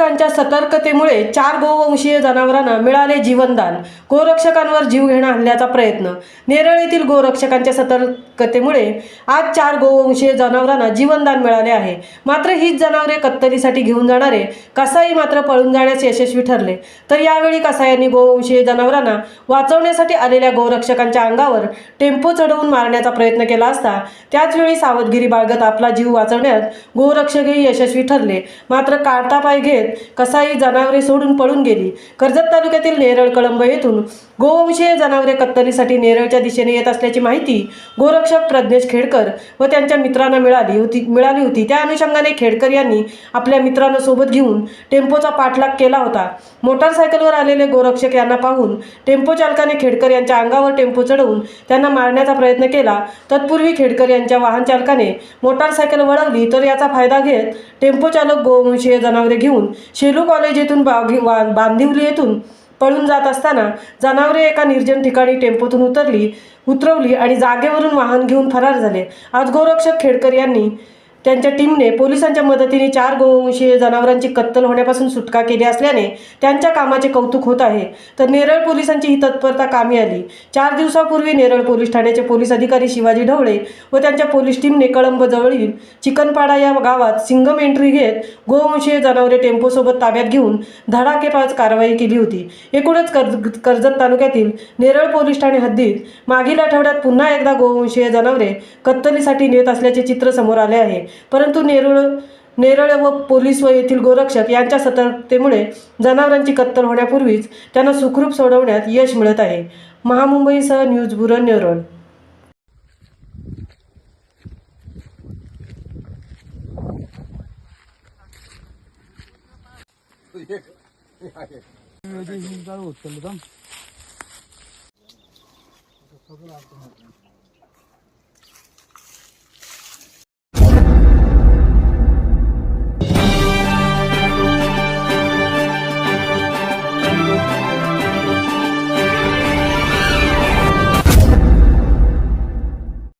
गोरक्षकांच्या सतर्कतेमुळे 4 गोवंशीय जनावरांना मिळाले जीवनदान। गोरक्षकांवर जीवघेणा हल्ल्याचा प्रयत्न। नेरळ येथील गोरक्षकांच्या सतर्कतेमुळे आज 4 गोवंशीय जनावरांना जीवनदान मिळाले आहे। मात्र हीच जनावरे कत्तलीसाठी घेऊन जाणारे कसाई मात्र पळून जाण्यास यशस्वी ठरले। तर यावेळी कसायांनी गोवंशीय जनावरांना वाचवण्यासाठी आलेल्या गोरक्षकांच्या अंगावर टेम्पो चढवून मारण्याचा प्रयत्न केला असता त्याचवेळी सावधगिरी बाळगत आपला जीव वाचवण्यात गोरक्षकही यशस्वी ठरले। मात्र काढता पाय घेत कसाई जनावरे सोडून पळून गेली। कर्जत तालुक्यातील नेरळ कळंब येथून गोवंशीय जनावरे कत्तलीसाठी नेरळच्या दिशेने येत असल्याची माहिती गोरक्षक प्रज्ञेश खेडकर व त्यांच्या मित्रांना मिळाली होती। त्या अनुषंगाने खेडकर यांनी आपल्या मित्रांना सोबत घेऊन टेम्पोचा पाठलाग केला होता। मोटारसायकलवर आलेले गोरक्षक यांना पाहून टेम्पो चालकाने खेडकर यांच्या अंगावर टेम्पो चढवून त्यांना मारण्याचा प्रयत्न केला। तत्पूर्वी खेडकर यांच्या वाहन चालकाने मोटारसायकल वळवली तर याचा फायदा घेत टेम्पो चालक गोवंशीय जनावरे घेऊन शेलू कॉलेज येथून बांदिवली येथून पळून जात असताना जनावरे एका निर्जन ठिकाणी टेम्पोतून उतरवली आणि जागेवरून वाहन घेऊन फरार झाले। आज गोरक्षक खेडकर यांनी त्यांच्या टीमने पोलिसांच्या मदतीने 4 गोवंशीय जनावरांची कत्तल होण्यापासून सुटका केली असल्याने त्यांच्या कामाचे कौतुक होत आहे। तर नेरळ पोलिसांची ही तत्परता कामी आली। 4 दिवसापूर्वी नेरळ पोलीस ठाण्याचे पोलीस अधिकारी शिवाजी ढवळे व त्यांच्या पोलीस टीमने कळंब जवळील चिकनपाडा या गावात सिंगम एंट्री घेत गोवंशीय जनावरे टेम्पोसोबत ताब्यात घेऊन धडाकेबाज कारवाई केली होती। एकूणच कर्जत तालुक्यातील नेरळ पोलीस ठाणे हद्दीत मागील आठवड्यात पुन्हा एकदा गोवंशीय जनावरे कत्तलीसाठी नेत असल्याचे चित्र समोर आले आहे। परंतु नेरळ व पोलीस व येथील गोरक्षक यांच्या सतर्कतेमुळे जनावरांची कत्तल होण्यापूर्वीच त्यांना सुखरूप सोडवण्यात यश मिळत आहे। महामुंबईसह न्यूज ब्युरो नेरळ। होतं